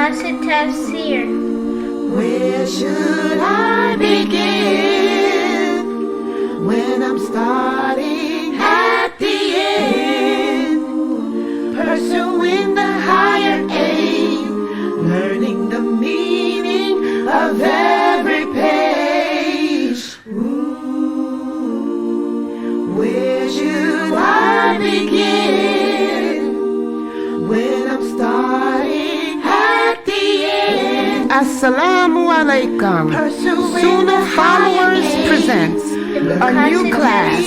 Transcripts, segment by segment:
Madasidic Tafsir. Where should I begin when I'm starting at the end? Pursuing the higher aim, learning the meaning of every page. Where should I begin when I'm starting at the end? Assalamu alaikum. Sunnahfollowers presents a new class,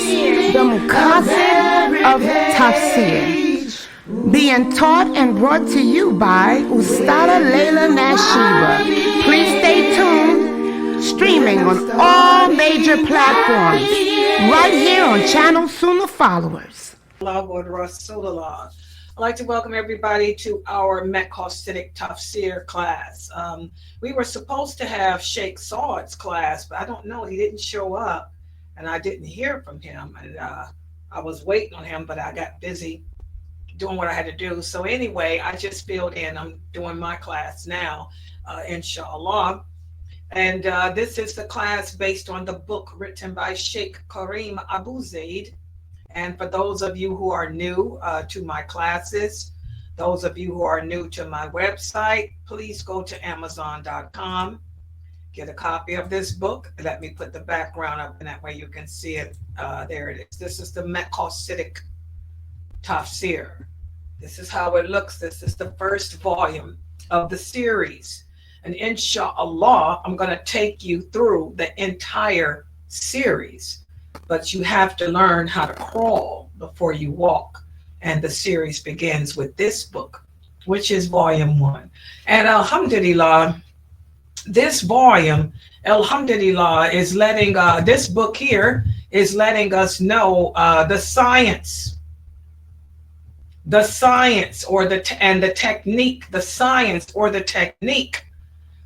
the Madasidic of Tafsir, being taught and brought to you by Ustada Layla Nashiba. Please stay tuned, streaming on all major platforms, right here on channel Sunnahfollowers. I'd like to welcome everybody to our Madasidic Tafsir class. We were supposed to have Sheikh Saad's class, but I don't know, he didn't show up and I didn't hear from him. And I was waiting on him, but I got busy doing what I had to do. So anyway, I just filled in. I'm doing my class now, inshallah. And this is the class based on the book written by Sheikh Karim Abu Zaid. And for those of you who are new to my classes, those of you who are new to my website, please go to Amazon.com, get a copy of this book. Let me put the background up, and that way you can see it. There it is. This is the Madasidic Tafsir. This is how it looks. This is the first volume of the series. And inshallah, I'm going to take you through the entire series. But you have to learn how to crawl before you walk. And the series begins with this book, which is volume 1. And alhamdulillah, this volume, alhamdulillah, is letting, this book here is letting us know the science or the technique, the science or the technique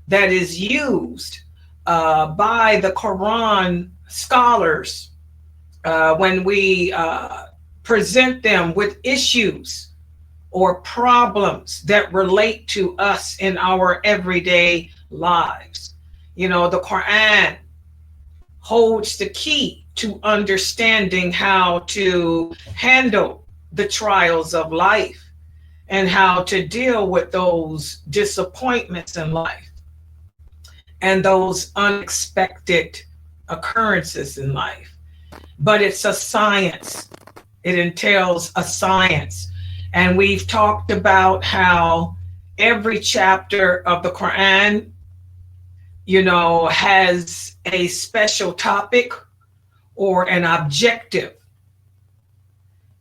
that is used by the Quran scholars when we present them with issues or problems that relate to us in our everyday lives. You know, the Quran holds the key to understanding how to handle the trials of life and how to deal with those disappointments in life and those unexpected occurrences in life. But it's a science. It entails a science. And we've talked about how every chapter of the Quran, you know, has a special topic or an objective.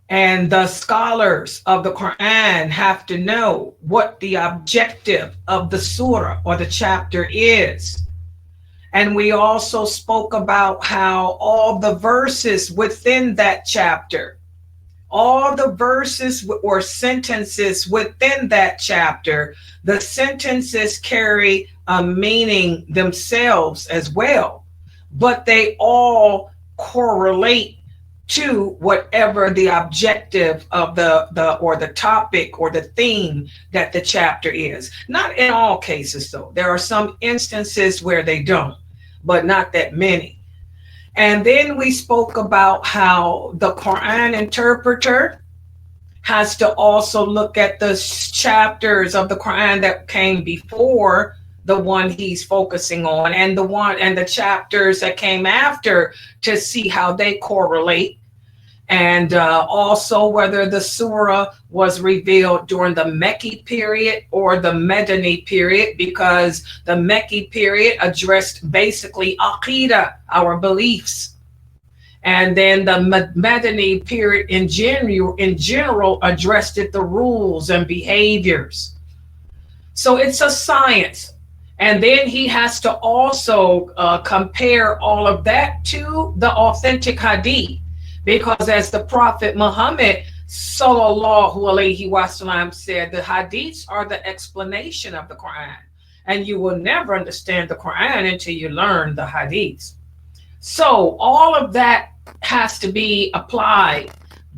And the scholars of the Quran have to know what the objective of the surah or the chapter is. And we also spoke about how all the verses within that chapter, all the verses or sentences within that chapter, the sentences carry a meaning themselves as well, but they all correlate to whatever the objective of the topic or the theme that the chapter is. Not in all cases though. There are some instances where they don't, but not that many. And then we spoke about how the Quran interpreter has to also look at the chapters of the Quran that came before the one he's focusing on and the chapters that came after to see how they correlate. And also whether the surah was revealed during the Mecca period or the Madani period, because the Mecca period addressed basically Aqidah, our beliefs. And then the Madani period in general addressed it, the rules and behaviors. So it's a science. And then he has to also compare all of that to the authentic hadith. Because as the Prophet Muhammad sallallahu alaihi wasallam said, the hadiths are the explanation of the Quran. And you will never understand the Quran until you learn the hadiths. So all of that has to be applied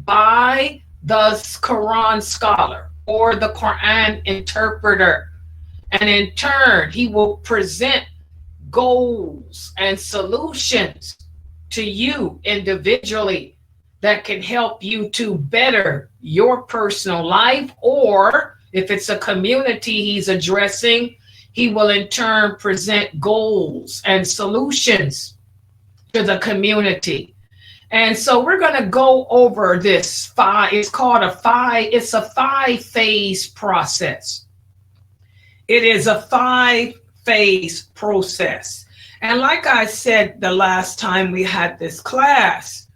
by the Quran scholar or the Quran interpreter. And in turn, he will present goals and solutions to you individually that can help you to better your personal life. Or if it's a community he's addressing, he will in turn present goals and solutions to the community. And so we're going to go over this it's called it's a 5-phase process. It is a 5-phase process. And like I said the last time we had this class,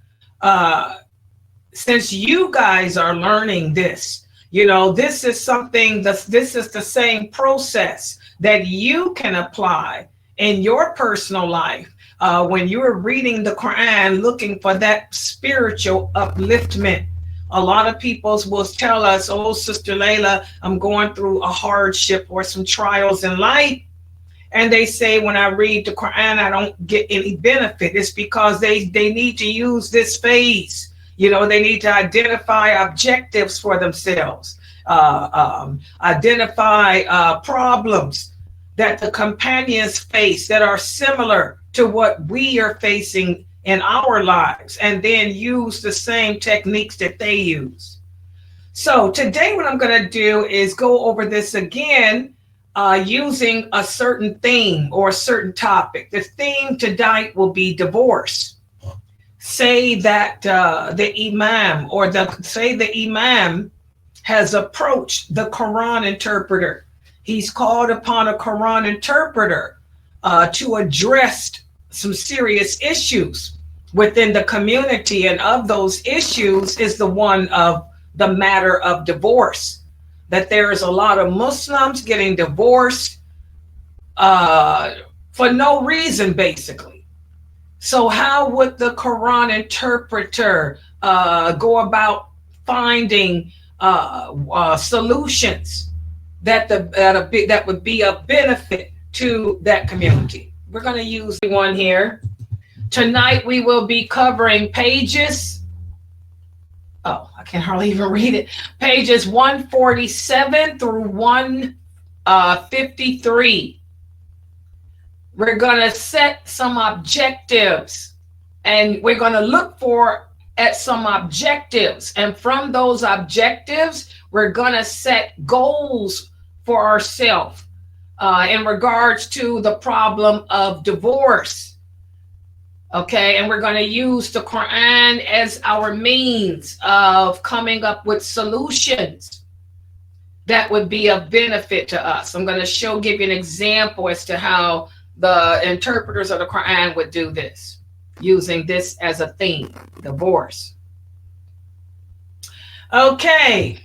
since you guys are learning this, this is something this is the same process that you can apply in your personal life. When you're reading the Quran, looking for that spiritual upliftment. A lot of people will tell us, oh, Sister Layla, I'm going through a hardship or some trials in life. And they say, when I read the Quran, I don't get any benefit. It's because they need to use this phase. They need to identify objectives for themselves, identify problems that the companions face that are similar to what we are facing in our lives, and then use the same techniques that they use. So today what I'm going to do is go over this again using a certain theme or a certain topic. The theme tonight will be divorce. Say that the Imam has approached the Quran interpreter. He's called upon a Quran interpreter to address some serious issues within the community. And of those issues is the one of the matter of divorce. That there is a lot of Muslims getting divorced for no reason, basically. So how would the Quran interpreter go about finding solutions that would be of benefit to that community? We're going to use one here. Tonight we will be covering pages. Oh, I can hardly even read it. Pages 147 through 153. We're going to set some objectives, and we're going to look at some objectives. And from those objectives, we're going to set goals for ourselves in regards to the problem of divorce. Okay, and we're going to use the Quran as our means of coming up with solutions that would be of benefit to us. I'm going to give you an example as to how the interpreters of the Quran would do this, using this as a theme, divorce. Okay.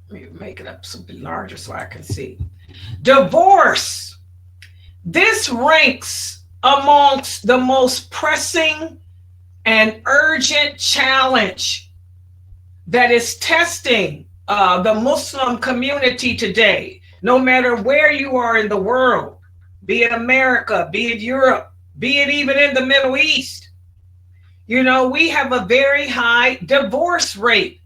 Let me make it up something larger so I can see. Divorce. This ranks amongst the most pressing and urgent challenge that is testing the Muslim community today, no matter where you are in the world, be it America, be it Europe, be it even in the Middle East. We have a very high divorce rate.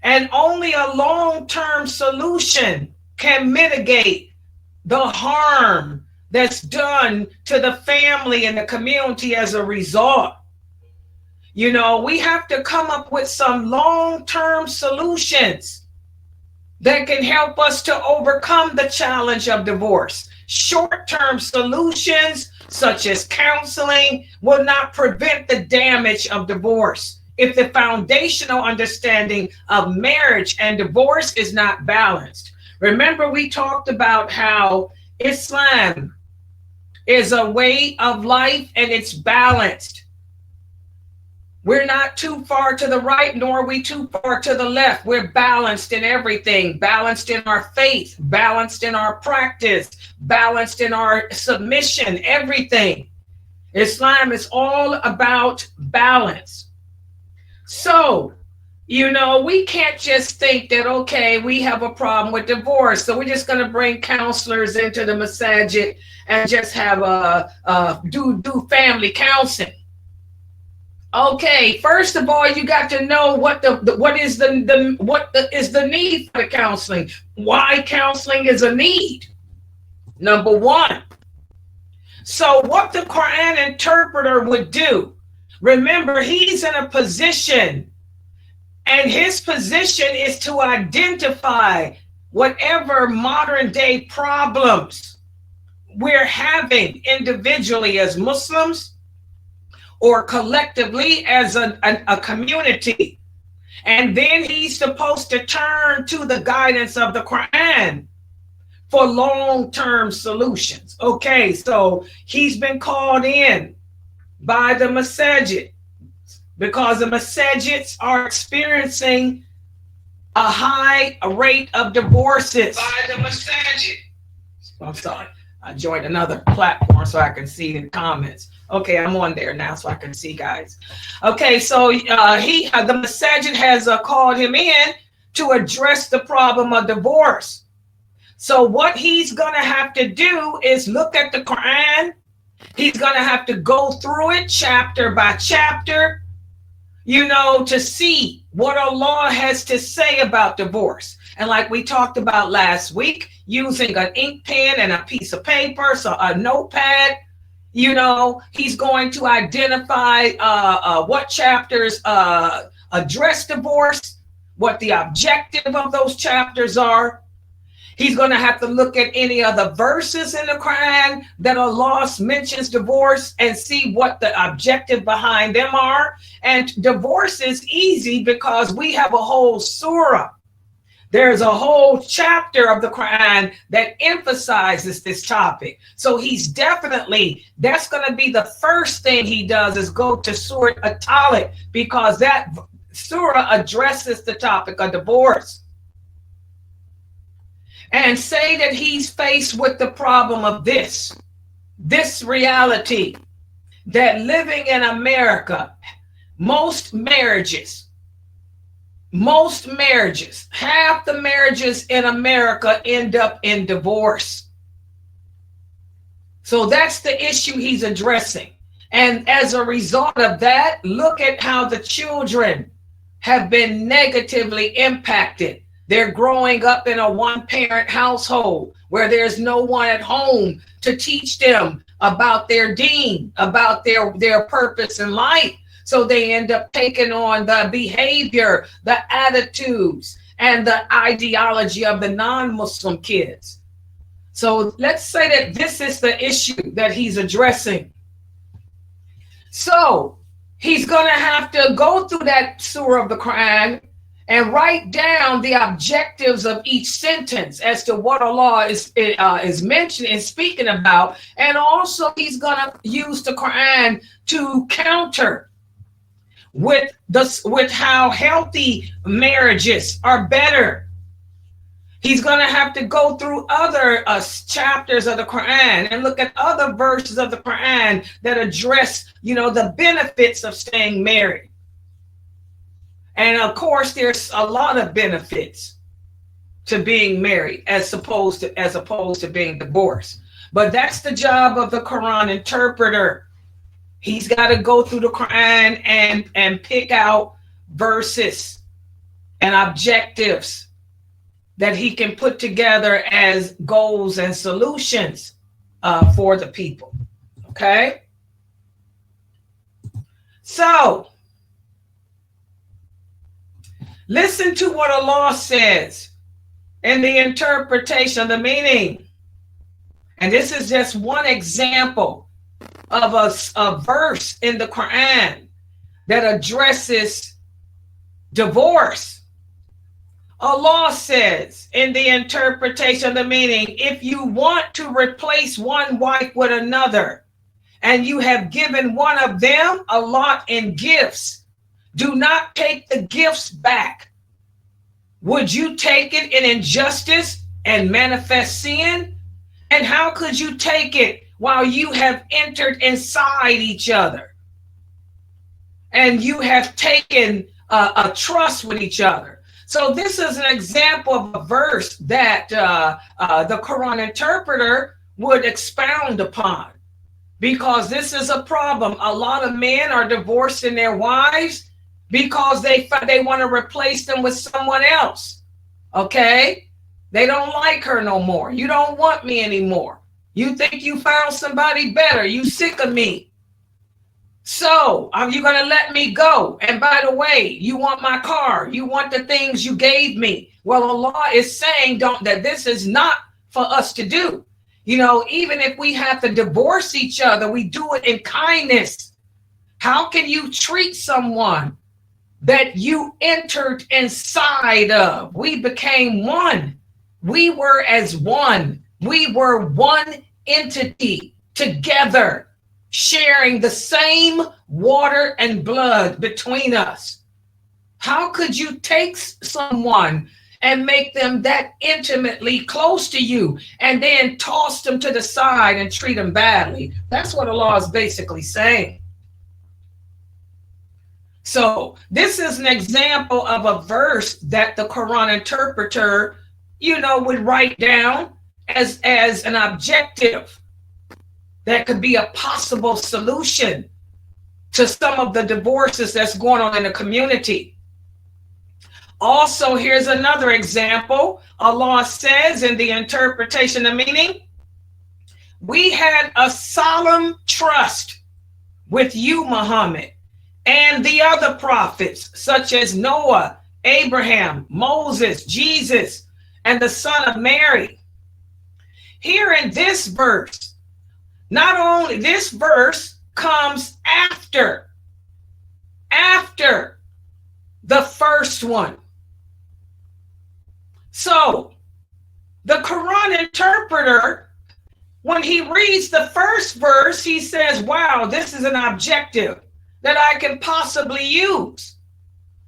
And only a long-term solution can mitigate the harm that's done to the family and the community as a result. We have to come up with some long-term solutions that can help us to overcome the challenge of divorce. Short-term solutions, such as counseling, will not prevent the damage of divorce if the foundational understanding of marriage and divorce is not balanced. Remember, we talked about how Islam is a way of life and it's balanced. We're not too far to the right, nor are we too far to the left. We're balanced in everything, balanced in our faith, balanced in our practice, balanced in our submission, everything. Islam is all about balance. So, we can't just think that, okay, we have a problem with divorce, so we're just going to bring counselors into the masajid and just have do family counseling. Okay, first of all, you got to know what is the need for the counseling. Why counseling is a need. Number one. So what the Quran interpreter would do, remember, he's in a position, and his position is to identify whatever modern day problems we're having individually as Muslims or collectively as a community. And then he's supposed to turn to the guidance of the Quran for long-term solutions. Okay, so he's been called in by the masajid because the masajids are experiencing a high rate of divorces. By the masajid. I'm sorry, I joined another platform so I can see the comments. Okay, I'm on there now so I can see, guys. Okay, so the masajid has called him in to address the problem of divorce. So what he's going to have to do is look at the Quran. He's going to have to go through it chapter by chapter, to see what Allah has to say about divorce. And like we talked about last week, using an ink pen and a piece of paper, so a notepad, he's going to identify what chapters address divorce, what the objective of those chapters are. He's going to have to look at any other verses in the Quran that Allah mentions divorce and see what the objective behind them are. And divorce is easy because we have a whole surah. There's a whole chapter of the Quran that emphasizes this topic. So that's going to be the first thing he does is go to Surah At-Talaq, because that surah addresses the topic of divorce. And say that he's faced with the problem of this reality, that living in America, most marriages, half the marriages in America end up in divorce. So that's the issue he's addressing. And as a result of that, look at how the children have been negatively impacted. They're growing up in a one-parent household where there's no one at home to teach them about their deen, about their purpose in life. So they end up taking on the behavior, the attitudes, and the ideology of the non-Muslim kids. So let's say that this is the issue that he's addressing. So he's going to have to go through that surah of the Quran and write down the objectives of each sentence as to what Allah is mentioning and speaking about. And also he's going to use the Quran to counter with how healthy marriages are better. He's going to have to go through other chapters of the Quran and look at other verses of the Quran that address, the benefits of staying married. And of course, there's a lot of benefits to being married as opposed to being divorced. But that's the job of the Quran interpreter. He's got to go through the Quran and pick out verses and objectives that he can put together as goals and solutions for the people. Okay? So, listen to what Allah says in the interpretation, the meaning. And this is just one example of a verse in the Quran that addresses divorce. Allah says in the interpretation, the meaning, if you want to replace one wife with another, and you have given one of them a lot in gifts, do not take the gifts back. Would you take it in injustice and manifest sin? And how could you take it while you have entered inside each other? And you have taken a trust with each other. So this is an example of a verse that the Quran interpreter would expound upon. because this is a problem. A lot of men are divorcing their wives because they want to replace them with someone else. Okay? They don't like her no more. You don't want me anymore. You think you found somebody better. You sick of me. So are you going to let me go? And by the way, you want my car. You want the things you gave me. Well, Allah is saying that this is not for us to do. You know, even if we have to divorce each other, we do it in kindness. How can you treat someone that you entered inside of? We became one. We were as one. We were one entity together, sharing the same water and blood between us. How could you take someone and make them that intimately close to you and then toss them to the side and treat them badly? That's what Allah is basically saying. So this is an example of a verse that the Quran interpreter, would write down as an objective that could be a possible solution to some of the divorces that's going on in the community. Also, here's another example. Allah says in the interpretation of meaning, we had a solemn trust with you, Muhammad, and the other prophets, such as Noah, Abraham, Moses, Jesus, and the son of Mary. Here in this verse, not only this verse comes after the first one. So the Quran interpreter, when he reads the first verse, he says, wow, this is an objective that I can possibly use.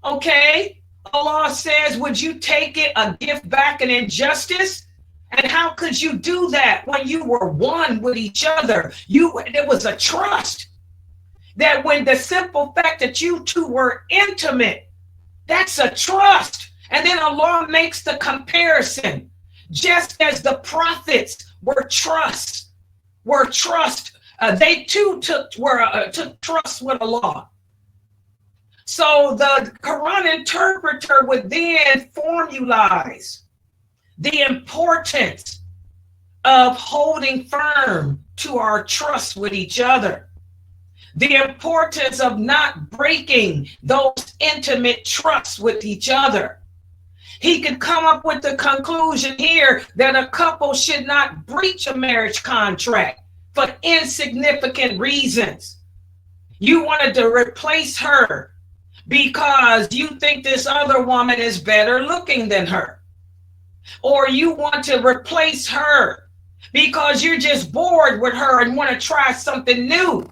Okay, Allah says, would you take it a gift back an injustice? And how could you do that when you were one with each other? There was a trust that when the simple fact that you two were intimate, that's a trust. And then Allah makes the comparison, just as the prophets were trust. They too took trust with Allah. So the Quran interpreter would then formalize the importance of holding firm to our trust with each other, the importance of not breaking those intimate trusts with each other. He could come up with the conclusion here that a couple should not breach a marriage contract for insignificant reasons. You wanted to replace her because you think this other woman is better looking than her. Or you want to replace her because you're just bored with her and want to try something new.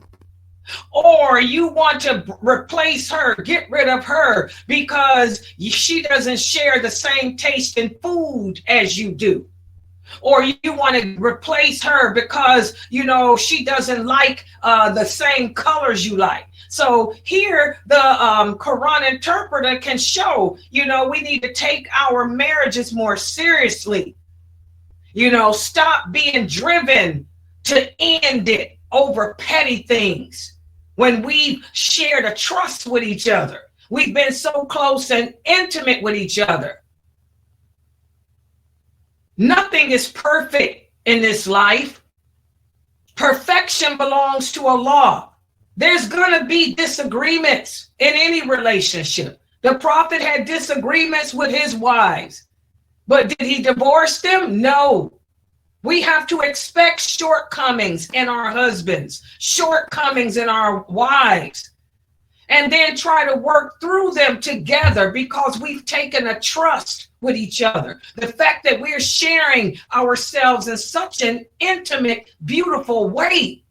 Or you want to replace her, get rid of her because she doesn't share the same taste in food as you do. Or you want to replace her because, she doesn't like the same colors you like. So here the Quran interpreter can show, we need to take our marriages more seriously. Stop being driven to end it over petty things. When we've shared a trust with each other, we've been so close and intimate with each other. Nothing is perfect in this life. Perfection belongs to Allah. There's going to be disagreements in any relationship. The prophet had disagreements with his wives, but did he divorce them? No. We have to expect shortcomings in our husbands, shortcomings in our wives, and then try to work through them together because we've taken a trust with each other. The fact that we're sharing ourselves in such an intimate, beautiful way,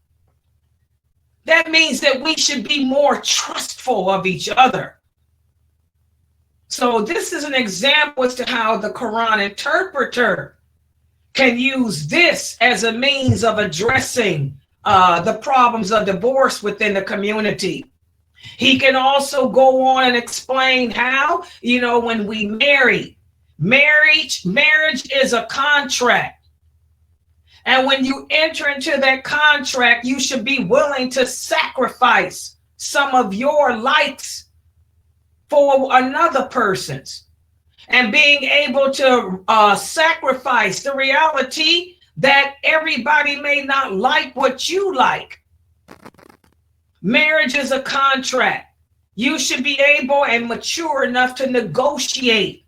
that means that we should be more trustful of each other. So this is an example as to how the Quran interpreter can use this as a means of addressing the problems of divorce within the community. He can also go on and explain how, when we marry, marriage is a contract. And when you enter into that contract, you should be willing to sacrifice some of your likes for another person's. And being able to sacrifice the reality that everybody may not like what you like. Marriage is a contract. You should be able and mature enough to negotiate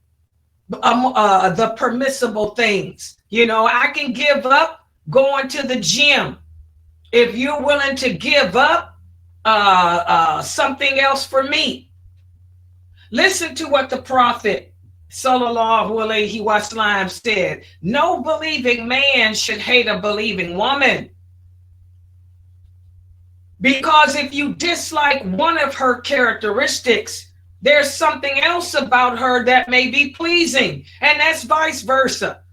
the permissible things. You know, I can give up going to the gym if you're willing to give up something else for me. Listen to what the Prophet Sallallahu Alaihi Wasallam said. No believing man should hate a believing woman. Because if you dislike one of her characteristics, there's something else about her that may be pleasing, and that's vice versa.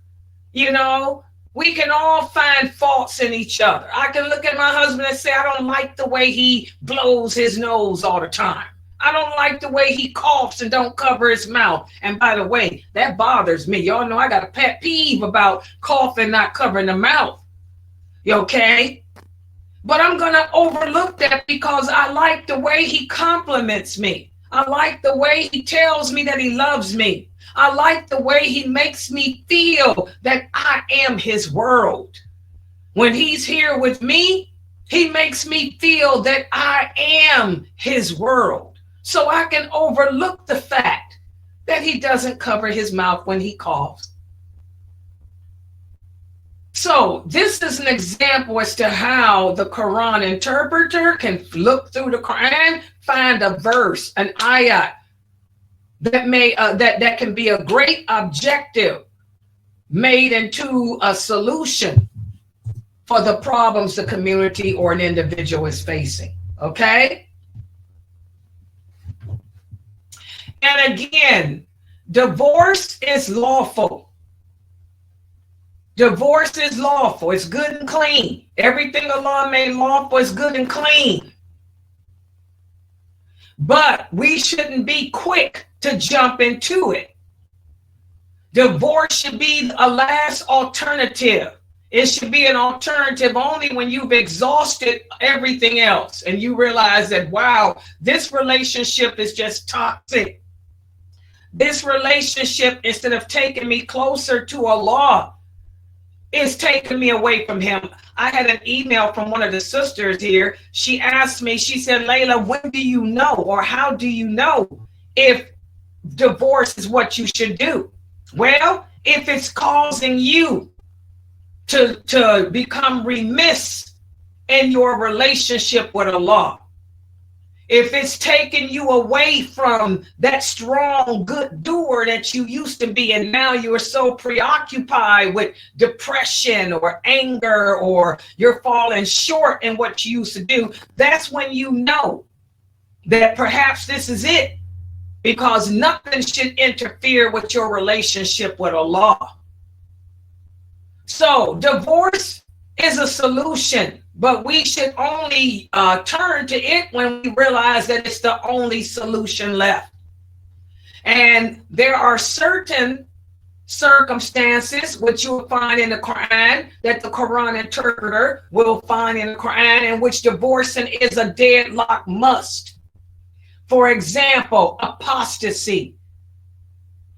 You know, we can all find faults in each other. I can look at my husband and say, I don't like the way he blows his nose all the time. I don't like the way he coughs and don't cover his mouth. And by the way, that bothers me. Y'all know I got a pet peeve about coughing, not covering the mouth. You okay? But I'm going to overlook that because I like the way he compliments me. I like the way he tells me that he loves me. I like the way he makes me feel that I am his world. When he's here with me, he makes me feel that I am his world. So I can overlook the fact that he doesn't cover his mouth when he coughs. So this is an example as to how the Quran interpreter can look through the Quran, find a verse, an ayat that may that can be a great objective made into a solution for the problems the community or an individual is facing. Okay? And again, divorce is lawful. Divorce is lawful. It's good and clean. Everything Allah made lawful is good and clean. But we shouldn't be quick to jump into it. Divorce should be a last alternative. It should be an alternative only when you've exhausted everything else and you realize that, wow, this relationship is just toxic. This relationship, instead of taking me closer to Allah, is taking me away from him. I had an email from one of the sisters here. She asked me, she said, Layla, when do you know, or how do you know if divorce is what you should do? Well, if it's causing you to become remiss in your relationship with Allah, if it's taking you away from that strong, good doer that you used to be, and now you are so preoccupied with depression or anger, or you're falling short in what you used to do, that's when you know that perhaps this is it, because nothing should interfere with your relationship with Allah. So divorce is a solution, but we should only turn to it when we realize that it's the only solution left. And there are certain circumstances which you will find in the Quran, that the Quran interpreter will find in the Quran, in which divorcing is a deadlock must. For example, apostasy,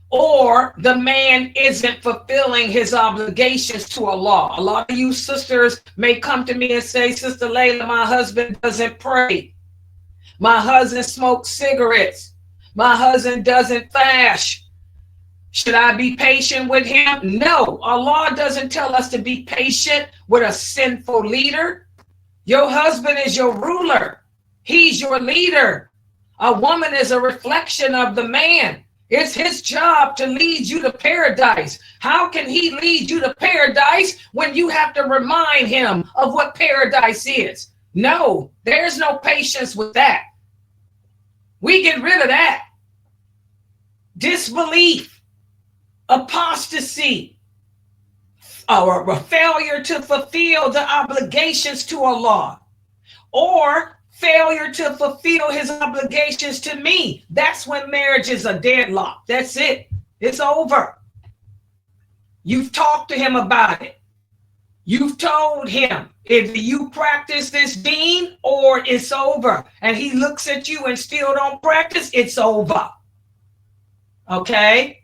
or the man isn't fulfilling his obligations to Allah. A lot of you sisters may come to me and say, Sister Layla, my husband doesn't pray. My husband smokes cigarettes. My husband doesn't fast. Should I be patient with him? No, Allah doesn't tell us to be patient with a sinful leader. Your husband is your ruler. He's your leader. A woman is a reflection of the man. It's his job to lead you to paradise. How can he lead you to paradise when you have to remind him of what paradise is? No, there's no patience with that. We get rid of that. Disbelief, apostasy, or a failure to fulfill the obligations to Allah, or failure to fulfill his obligations to me. That's when marriage is a deadlock. That's it. It's over. You've talked to him about it. You've told him, if you practice this deen or it's over. And he looks at you and still don't practice, it's over. Okay?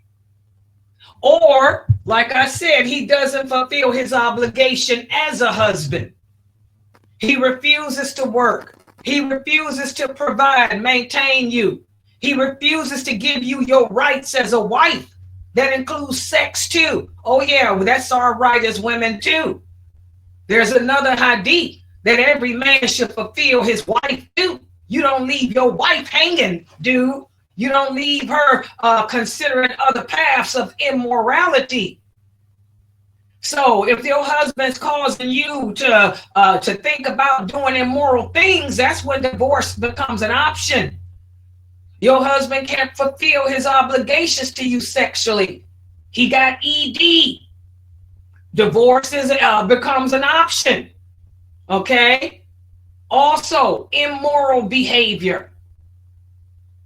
Or, like I said, he doesn't fulfill his obligation as a husband. He refuses to work. He refuses to provide, maintain you. He refuses to give you your rights as a wife. That includes sex too. Oh yeah, well, that's our right as women too. There's another hadith that every man should fulfill his wife too. You don't leave your wife hanging, dude. You don't leave her considering other paths of immorality. So if your husband's causing you to think about doing immoral things, that's when divorce becomes an option. Your husband can't fulfill his obligations to you sexually. He got ED. Divorce becomes an option. Okay? Also, immoral behavior.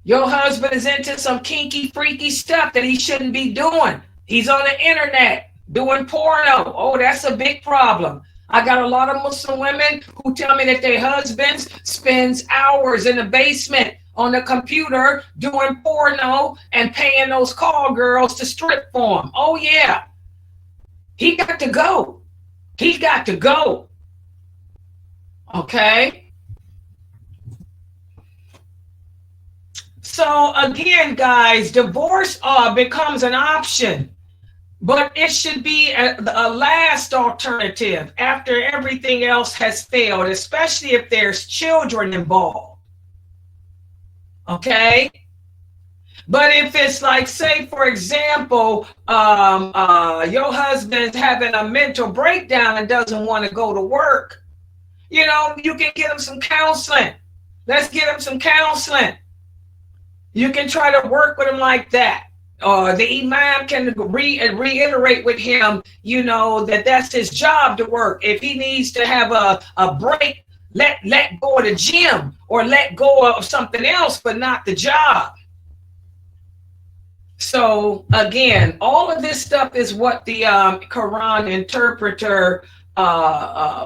Your husband is into some kinky, freaky stuff that he shouldn't be doing. He's on the internet doing porno. Oh, that's a big problem. I got a lot of Muslim women who tell me that their husbands spends hours in the basement on the computer doing porno and paying those call girls to strip for him. Oh, yeah. He got to go. He got to go. Okay? So again, guys, divorce becomes an option, but it should be a last alternative after everything else has failed, especially if there's children involved. Okay? But if it's like, say, for example, your husband's having a mental breakdown and doesn't want to go to work, you know, you can get him some counseling. Let's get him some counseling. You can try to work with him like that. The imam can reiterate with him, you know, that's his job to work. If he needs to have a break, let go of the gym or let go of something else, but not the job. So again, all of this stuff is what the Quran interpreter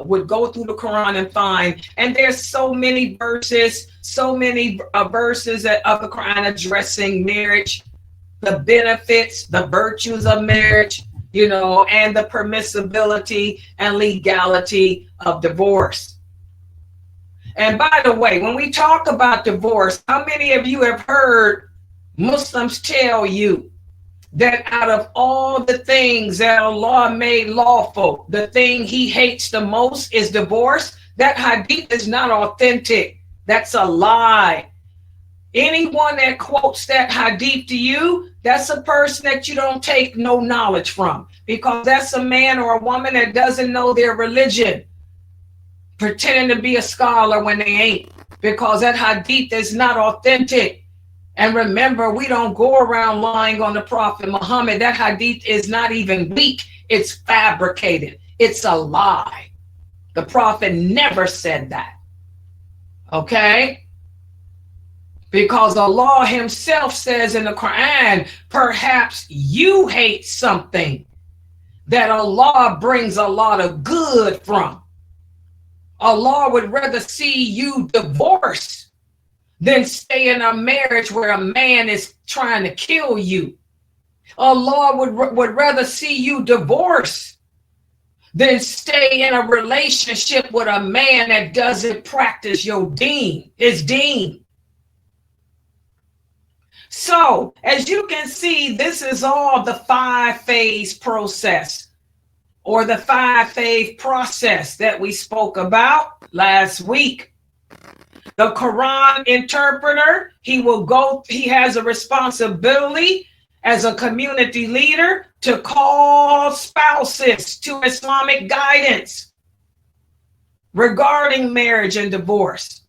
would go through the Quran and find. And there's so many verses of the Quran addressing marriage, the benefits, the virtues of marriage, you know, and the permissibility and legality of divorce. And by the way, when we talk about divorce, how many of you have heard Muslims tell you that out of all the things that Allah made lawful, the thing he hates the most is divorce? That hadith is not authentic. That's a lie. Anyone that quotes that hadith to you, that's a person that you don't take no knowledge from, because that's a man or a woman that doesn't know their religion, pretending to be a scholar when they ain't, because that hadith is not authentic. And remember, we don't go around lying on the Prophet Muhammad. That hadith is not even weak. It's fabricated. It's a lie. The Prophet never said that. Okay? Because Allah himself says in the Quran, perhaps you hate something that Allah brings a lot of good from. Allah would rather see you divorce than stay in a marriage where a man is trying to kill you. Allah would rather see you divorce than stay in a relationship with a man that doesn't practice his deen. So, as you can see, this is all the 5-phase process, or the 5-phase process that we spoke about last week. The Quran interpreter, he has a responsibility as a community leader to call spouses to Islamic guidance regarding marriage and divorce.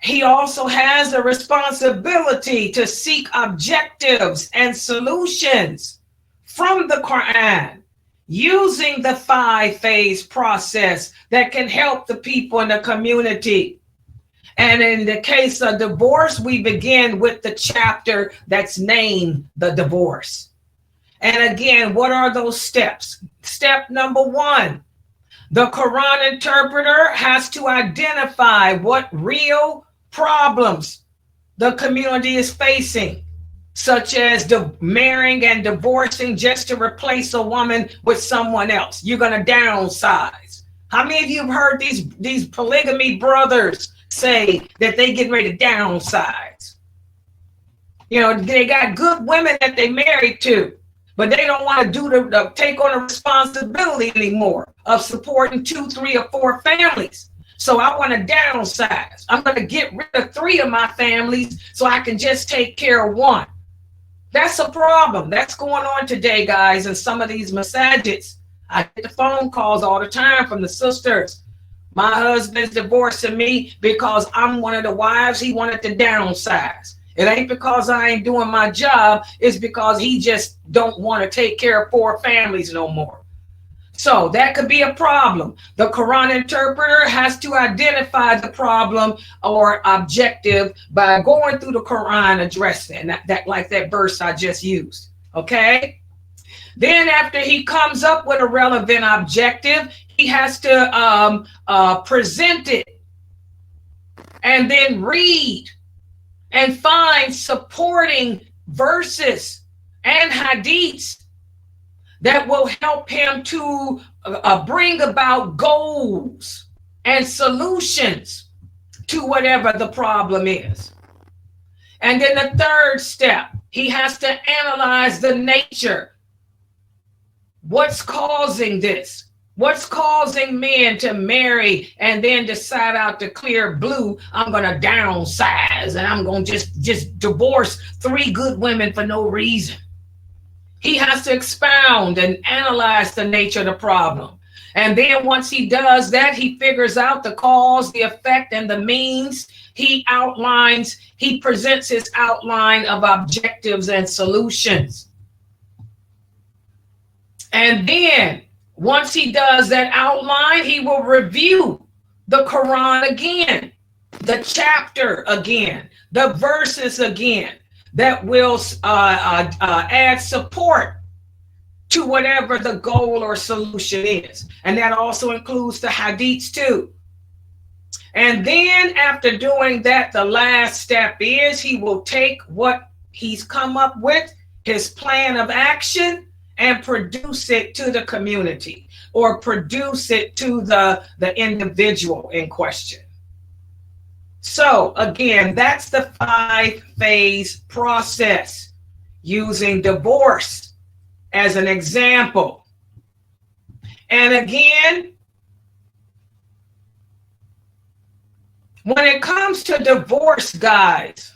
He also has a responsibility to seek objectives and solutions from the Quran using the 5-phase process that can help the people in the community. And in the case of divorce, we begin with the chapter that's named the divorce. And again, what are those steps? Step number 1, The Quran interpreter has to identify what real problems the community is facing, such as marrying and divorcing just to replace a woman with someone else. You're going to downsize. How many of you have heard these polygamy brothers say that they get ready to downsize? You know, they got good women that they married to, but they don't want to take on the responsibility anymore of supporting 2, 3, or 4 families. So I want to downsize. I'm going to get rid of 3 of my families so I can just take care of 1. That's a problem. That's going on today, guys, in some of these masajids. I get the phone calls all the time from the sisters. My husband's divorcing me because I'm one of the wives. He wanted to downsize. It ain't because I ain't doing my job. It's because he just don't want to take care of 4 families no more. So that could be a problem. The Quran interpreter has to identify the problem or objective by going through the Quran, addressing that like that verse I just used. Okay. Then after he comes up with a relevant objective, he has to present it and then read and find supporting verses and hadiths that will help him to bring about goals and solutions to whatever the problem is. And then the third step, he has to analyze the nature. What's causing this? What's causing men to marry and then decide out the clear blue, I'm going to downsize and I'm going to just divorce 3 good women for no reason? He has to expound and analyze the nature of the problem. And then once he does that, he figures out the cause, the effect, and the means. He presents his outline of objectives and solutions. And then once he does that outline, he will review the Quran again, the chapter again, the verses again, that will add support to whatever the goal or solution is. And that also includes the hadiths too. And then after doing that, the last step is he will take what he's come up with, his plan of action, and produce it to the community or produce it to the individual in question. So again, that's the 5-phase process, using divorce as an example. And again, when it comes to divorce, guys,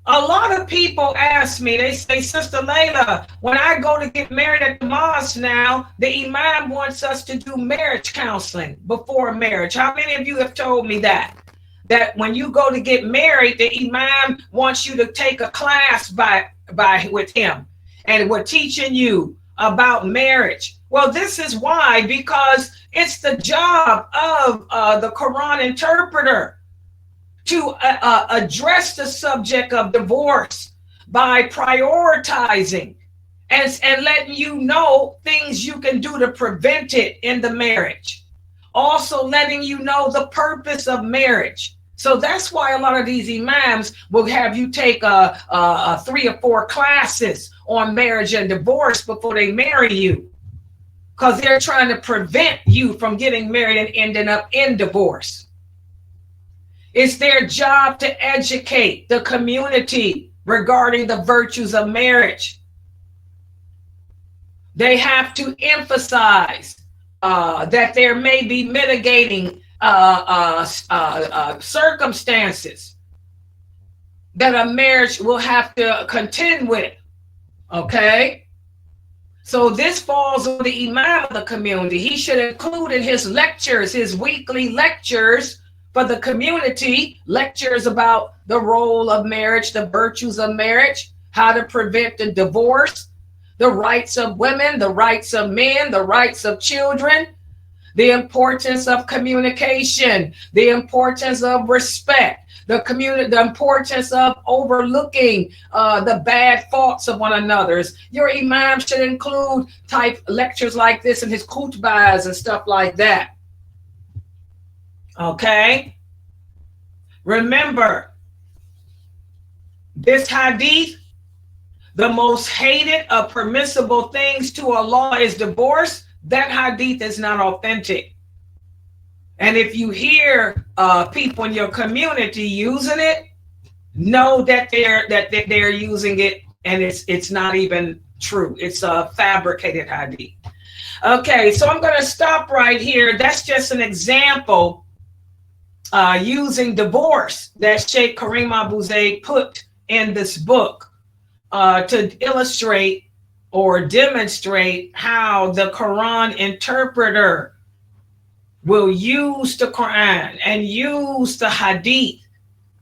a lot of people ask me, they say, Sister Layla, when I go to get married at the mosque now, the imam wants us to do marriage counseling before marriage. How many of you have told me that? That when you go to get married, the imam wants you to take a class with him, and we're teaching you about marriage. Well, this is why, because it's the job of the Quran interpreter to address the subject of divorce by prioritizing and letting you know things you can do to prevent it in the marriage. Also letting you know the purpose of marriage. So that's why a lot of these imams will have you take 3 or 4 classes on marriage and divorce before they marry you, because they're trying to prevent you from getting married and ending up in divorce. It's their job to educate the community regarding the virtues of marriage. They have to emphasize that there may be mitigating circumstances that a marriage will have to contend with. Okay? So this falls on the imam of the community. He should include in his lectures, his weekly lectures, for the community, lectures about the role of marriage, the virtues of marriage, how to prevent the divorce, the rights of women, the rights of men, the rights of children, the importance of communication, the importance of respect, the community, the importance of overlooking the bad faults of one another's. Your imam should include type lectures like this in his khutbahs and stuff like that. Okay? Remember, this hadith, the most hated of permissible things to Allah is divorce. That hadith is not authentic. And if you hear people in your community using it, know that they're using it, and it's not even true. It's a fabricated hadith. Okay, so I'm going to stop right here. That's just an example using divorce that Sheikh Kareem Abu Zayd put in this book to illustrate or demonstrate how the Quran interpreter will use the Quran and use the hadith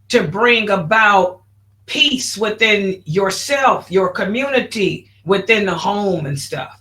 to bring about peace within yourself, your community, within the home and stuff.